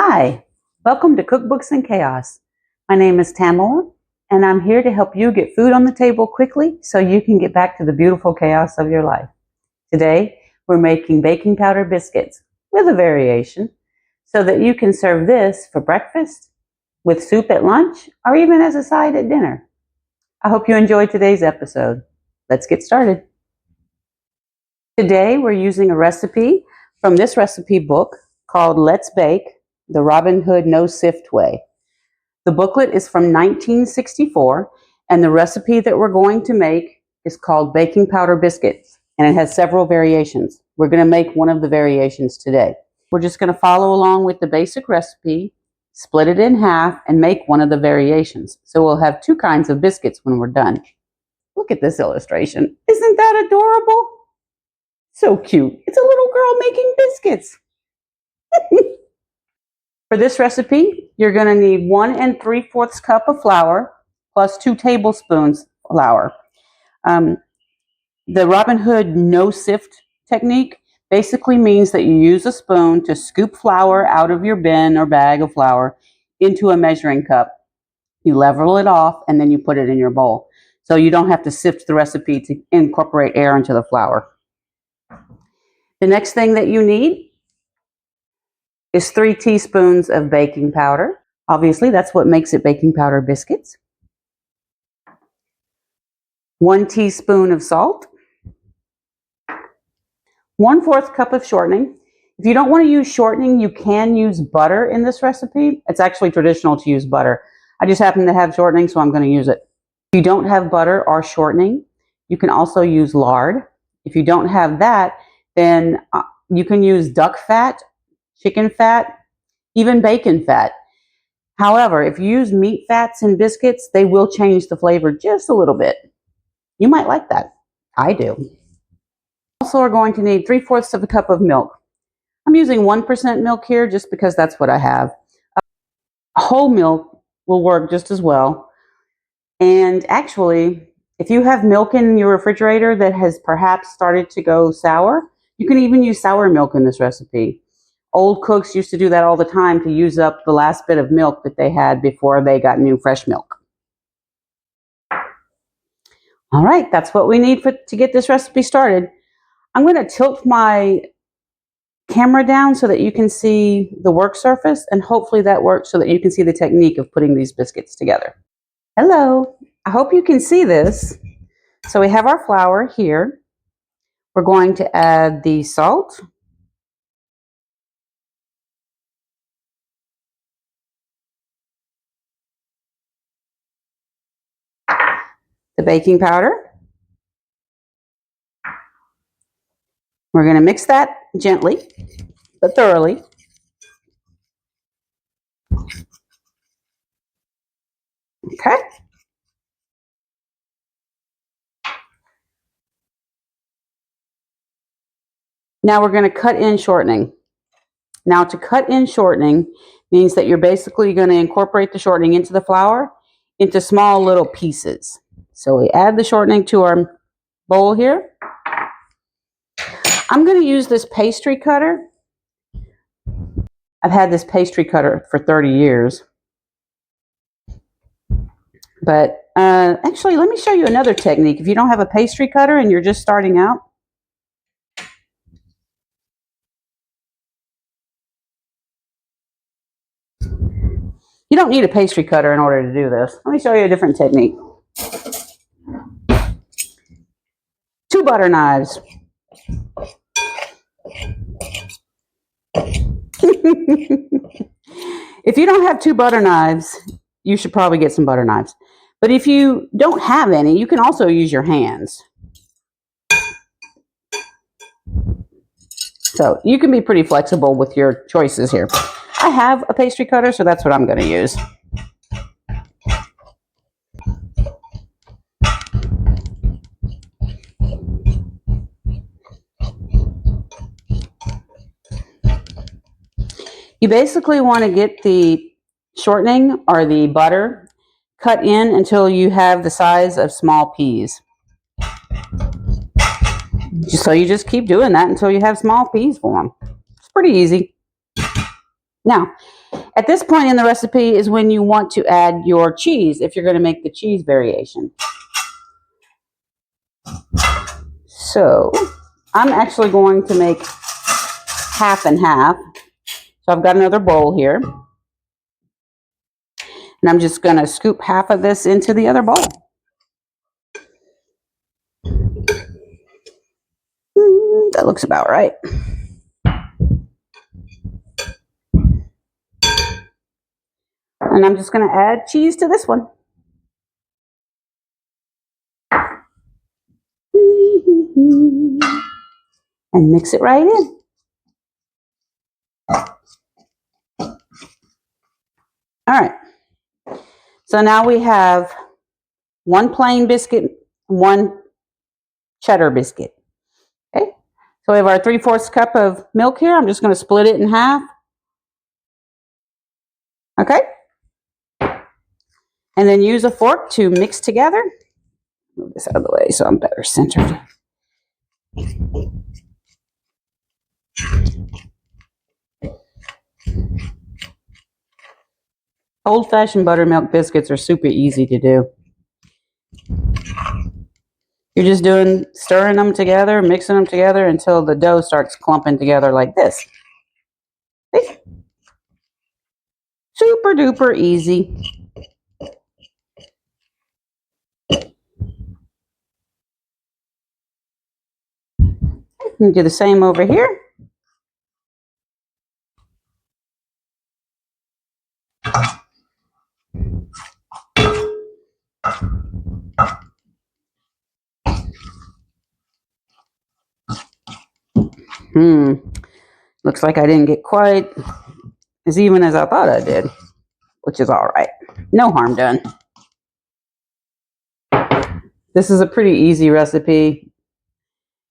Hi, welcome to Cookbooks and Chaos. My name is Tamala, and I'm here to help you get food on the table quickly so you can get back to the beautiful chaos of your life. Today, we're making baking powder biscuits with a variation so that you can serve this for breakfast, with soup at lunch, or even as a side at dinner. I hope you enjoyed today's episode. Let's get started. Today, we're using a recipe from this recipe book called Let's Bake the Robin Hood No Sift Way. The booklet is from 1964, and the recipe that we're going to make is called baking powder biscuits, and it has several variations. We're going to make one of the variations today. We're just going to follow along with the basic recipe, split it in half, and make one of the variations. So we'll have two kinds of biscuits when we're done. Look at this illustration. Isn't that adorable? So cute. It's a little girl making biscuits. For this recipe, you're going to need 1 3/4 cup of flour plus 2 tablespoons flour. The Robin Hood no sift technique basically means that you use a spoon to scoop flour out of your bin or bag of flour into a measuring cup. You level it off and then you put it in your bowl. So you don't have to sift the recipe to incorporate air into the flour. The next thing that you need is 3 teaspoons of baking powder. Obviously, that's what makes it baking powder biscuits. 1 teaspoon of salt. 1/4 cup of shortening. If you don't want to use shortening, you can use butter in this recipe. It's actually traditional to use butter. I just happen to have shortening, so I'm going to use it. If you don't have butter or shortening, you can also use lard. If you don't have that, then you can use duck fat, chicken fat, even bacon fat. However, if you use meat fats in biscuits, they will change the flavor just a little bit. You might like that. I do. Also, we're going to need 3/4 cup of milk. I'm using 1% milk here just because that's what I have. Whole milk will work just as well. And actually, if you have milk in your refrigerator that has perhaps started to go sour, you can even use sour milk in this recipe. Old cooks used to do that all the time to use up the last bit of milk that they had before they got new fresh milk. All right, that's what we need to get this recipe started. I'm going to tilt my camera down so that you can see the work surface, and hopefully that works so that you can see the technique of putting these biscuits together. Hello, I hope you can see this. So we have our flour here. We're going to add the salt. The baking powder. We're going to mix that gently, but thoroughly. Okay. Now we're going to cut in shortening. Now to cut in shortening means that you're basically going to incorporate the shortening into the flour into small little pieces. So we add the shortening to our bowl here. I'm going to use this pastry cutter. I've had this pastry cutter for 30 years. But actually, let me show you another technique. If you don't have a pastry cutter and you're just starting out, you don't need a pastry cutter in order to do this. Let me show you a different technique. 2 butter knives. If you don't have 2 butter knives, you should probably get some butter knives. But if you don't have any, you can also use your hands. So you can be pretty flexible with your choices here. I have a pastry cutter, so that's what I'm going to use. You basically want to get the shortening or the butter cut in until you have the size of small peas. So you just keep doing that until you have small peas for them. It's pretty easy. Now, at this point in the recipe is when you want to add your cheese if you're going to make the cheese variation. So, I'm actually going to make half and half. So I've got another bowl here. And I'm just going to scoop half of this into the other bowl. That looks about right. And I'm just going to add cheese to this one. And mix it right in. All right. So now we have one plain biscuit, one cheddar biscuit. Okay. So we have our 3/4 cup of milk here. I'm just going to split it in half. Okay. And then use a fork to mix together. Move this out of the way so I'm better centered. Old-fashioned buttermilk biscuits are super easy to do. You're just stirring them together, mixing them together until the dough starts clumping together like this. See? Super duper easy. You do the same over here. Looks like I didn't get quite as even as I thought I did, which is all right. No harm done. This is a pretty easy recipe.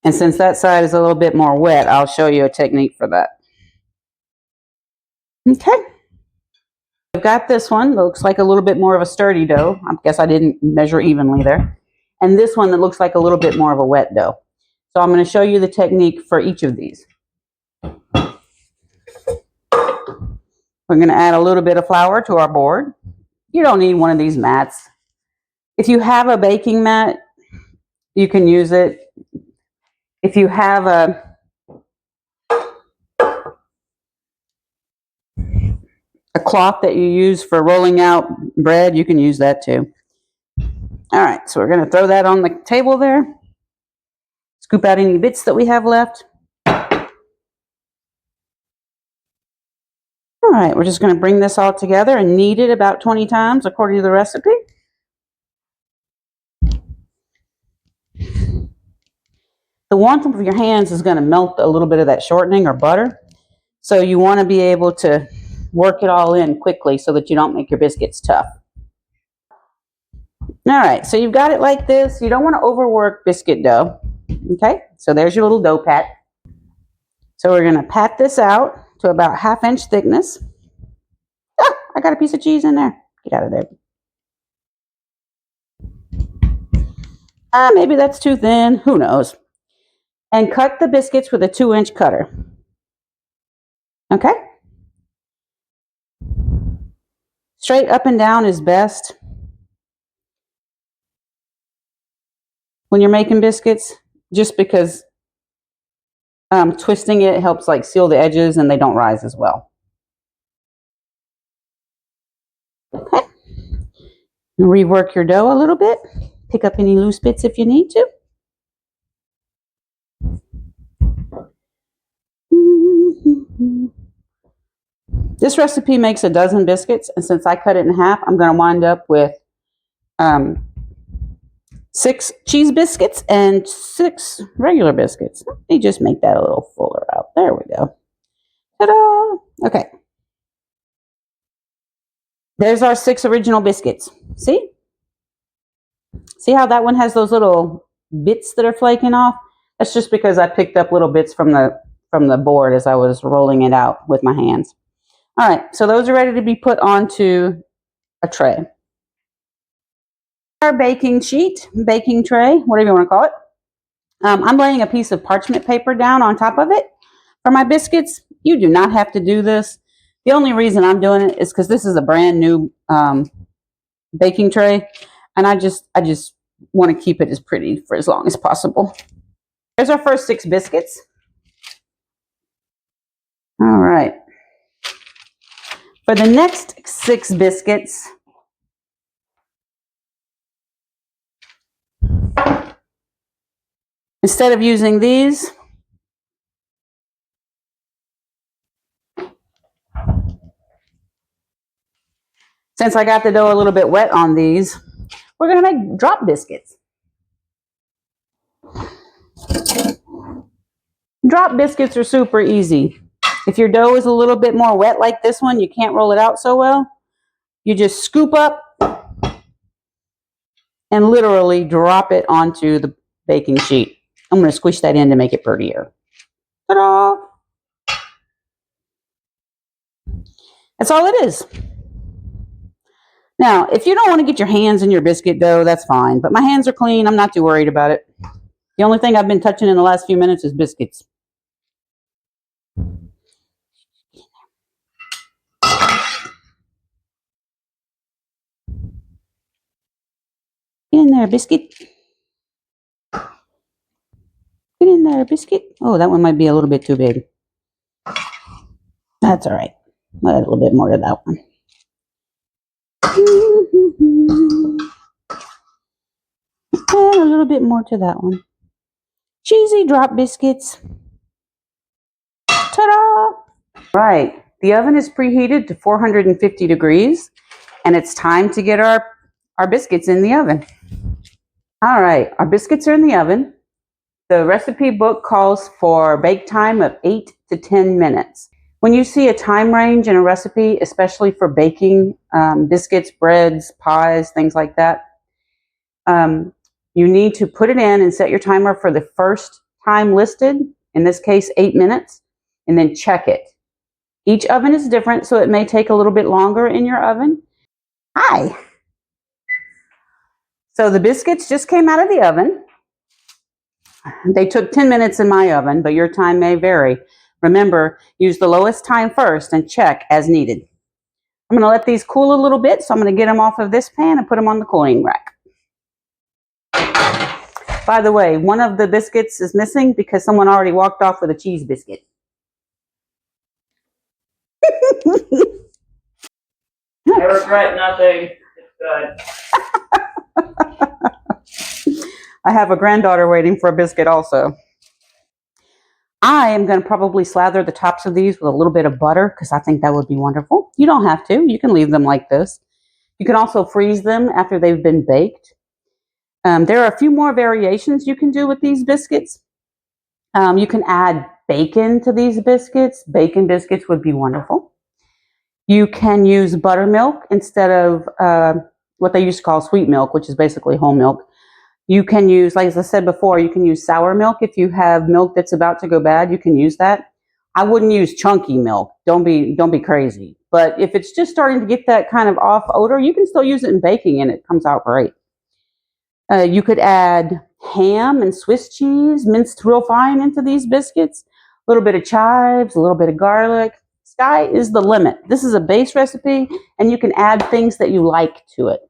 And since that side is a little bit more wet, I'll show you a technique for that. Okay. I've got this one that looks like a little bit more of a sturdy dough. I guess I didn't measure evenly there. And this one that looks like a little bit more of a wet dough. So I'm going to show you the technique for each of these. We're going to add a little bit of flour to our board. You don't need one of these mats. If you have a baking mat, you can use it. If you have a cloth that you use for rolling out bread, you can use that too. All right, so we're going to throw that on the table there. Scoop out any bits that we have left. All right, we're just going to bring this all together and knead it about 20 times according to the recipe. The warmth of your hands is going to melt a little bit of that shortening or butter. So you want to be able to work it all in quickly so that you don't make your biscuits tough. All right, so you've got it like this. You don't want to overwork biscuit dough. Okay, so there's your little dough pat. So we're going to pat this out to about 1/2 inch thickness. Ah, I got a piece of cheese in there. Get out of there. Maybe that's too thin. Who knows? And cut the biscuits with a 2-inch cutter. Okay? Straight up and down is best when you're making biscuits, just because twisting it helps like seal the edges and they don't rise as well. Okay. Rework your dough a little bit. Pick up any loose bits if you need to. This recipe makes a dozen biscuits, and since I cut it in half, I'm going to wind up with 6 cheese biscuits and 6 regular biscuits. Let me just make that a little fuller out. There we go. Ta-da! Okay. There's our 6 original biscuits. See? See how that one has those little bits that are flaking off? That's just because I picked up little bits from the board as I was rolling it out with my hands. All right, so those are ready to be put onto a tray. Our baking sheet, baking tray, whatever you want to call it. I'm laying a piece of parchment paper down on top of it for my biscuits. You do not have to do this. The only reason I'm doing it is because this is a brand new baking tray, and I just want to keep it as pretty for as long as possible. There's our first 6 biscuits. All right. For the next 6 biscuits, instead of using these, since I got the dough a little bit wet on these, we're going to make drop biscuits. Drop biscuits are super easy. If your dough is a little bit more wet like this one, you can't roll it out so well, you just scoop up and literally drop it onto the baking sheet. I'm going to squish that in to make it prettier. Ta-da! That's all it is. Now, if you don't want to get your hands in your biscuit dough, that's fine. But my hands are clean. I'm not too worried about it. The only thing I've been touching in the last few minutes is biscuits. Get in there, biscuit. Get in there, biscuit. Oh, that one might be a little bit too big. That's all right. I'll add a little bit more to that one. And a little bit more to that one. Cheesy drop biscuits. Ta-da! Right. The oven is preheated to 450 degrees, and it's time to get our biscuits in the oven. All right. Our biscuits are in the oven. The recipe book calls for bake time of 8 to 10 minutes. When you see a time range in a recipe, especially for baking biscuits, breads, pies, things like that, you need to put it in and set your timer for the first time listed, in this case 8 minutes, and then check it. Each oven is different, so it may take a little bit longer in your oven. Hi! So the biscuits just came out of the oven. They took 10 minutes in my oven, but your time may vary. Remember, use the lowest time first and check as needed. I'm going to let these cool a little bit, so I'm going to get them off of this pan and put them on the cooling rack. By the way, one of the biscuits is missing because someone already walked off with a cheese biscuit. I regret nothing. It's good. I have a granddaughter waiting for a biscuit also. I am going to probably slather the tops of these with a little bit of butter because I think that would be wonderful. You don't have to. You can leave them like this. You can also freeze them after they've been baked. There are a few more variations you can do with these biscuits. You can add bacon to these biscuits. Bacon biscuits would be wonderful. You can use buttermilk instead of what they used to call sweet milk, which is basically whole milk. You can use, like as I said before, you can use sour milk. If you have milk that's about to go bad, you can use that. I wouldn't use chunky milk. Don't be crazy. But if it's just starting to get that kind of off odor, you can still use it in baking and it comes out great. You could add ham and Swiss cheese, minced real fine into these biscuits. A little bit of chives, a little bit of garlic. Sky is the limit. This is a base recipe, and you can add things that you like to it.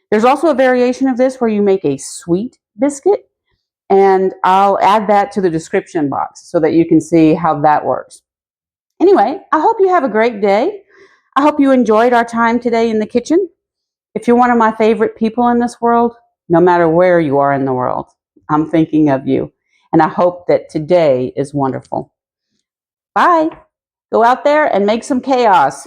There's also a variation of this where you make a sweet biscuit, and I'll add that to the description box so that you can see how that works. Anyway, I hope you have a great day. I hope you enjoyed our time today in the kitchen. If you're one of my favorite people in this world, no matter where you are in the world, I'm thinking of you, and I hope that today is wonderful. Bye. Go out there and make some chaos.